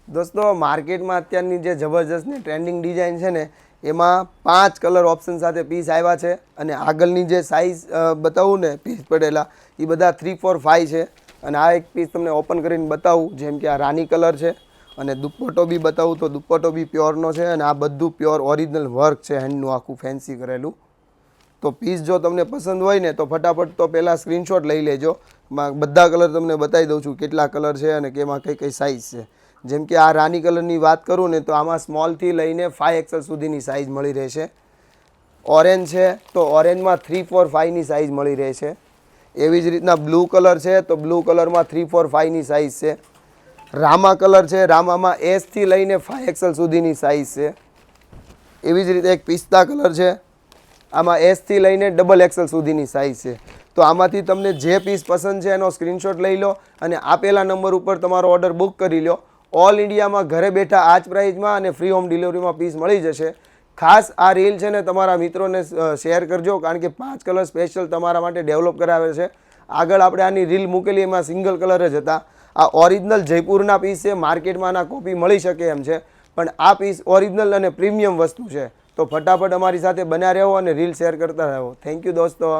દોસ્તો માર્કેટમાં અત્યારની જે જબરજસ્ત ને ટ્રેન્ડિંગ ડિઝાઇન છે ને એમાં 5 કલર ઓપ્શન સાથે પીસ આવ્યા છે અને આગળની જે સાઇઝ બતાવું ને પીસ પડેલા એ બધા 3, 4, 5 છે અને આ એક પીસ તમને ઓપન કરીને બતાવું જેમ કે આ રાની કલર છે અને દુપટ્ટો બી બતાવું તો દુપટ્ટો બી પ્યોરનો છે અને આ બધું પ્યોર ઓરિજિનલ વર્ક છે હેન્ડનું આખું ફેન્સી કરેલું. તો પીસ જો તમને પસંદ હોય ને તો ફટાફટ તો પહેલાં સ્ક્રીનશોટ લઈ લેજો. બધા કલર તમને બતાવી દઉં છું કેટલા કલર છે અને કેમાં કઈ કઈ સાઇઝ છે. જેમ કે આ રાની કલરની વાત કરું ને તો આમાં સ્મોલથી લઈને 5XL સુધીની સાઇઝ મળી રહેશે. ઓરેન્જ છે તો ઓરેન્જમાં 3, 4, 5ની સાઇઝ મળી રહેશે. એવી જ રીતના બ્લુ કલર છે તો બ્લુ કલરમાં 3, 4, 5ની સાઇઝ છે. રામા કલર છે, રામામાં એસથી લઈને 5XL સુધીની સાઇઝ છે. એવી જ રીતે એક પિસ્તા કલર છે, આમાં એસથી લઈને XXL સુધીની સાઇઝ છે. તો આમાંથી તમને જે પીસ પસંદ છે એનો સ્ક્રીનશોટ લઈ લો અને આપેલા નંબર ઉપર તમારો ઓર્ડર બુક કરી લો. ઓલ ઇન્ડિયામાં ઘરે બેઠા આ જ પ્રાઇઝમાં અને ફ્રી હોમ ડિલિવરીમાં પીસ મળી જશે. ખાસ આ રીલ છે ને તમારા મિત્રોને શેર કરજો કારણ કે 5 કલર સ્પેશિયલ તમારા માટે ડેવલપ કરાવે છે. આગળ આપણે આની રીલ મૂકેલી એમાં સિંગલ કલર જ હતા. આ ઓરિજિનલ જયપુરના પીસ છે, માર્કેટમાં આના કોપી મળી શકે એમ છે પણ આ પીસ ઓરિજિનલ અને પ્રીમિયમ વસ્તુ છે. તો ફટાફટ અમારી સાથે બન્યા રહો અને રીલ શેર કરતા રહો. થેન્ક યુ દોસ્તો.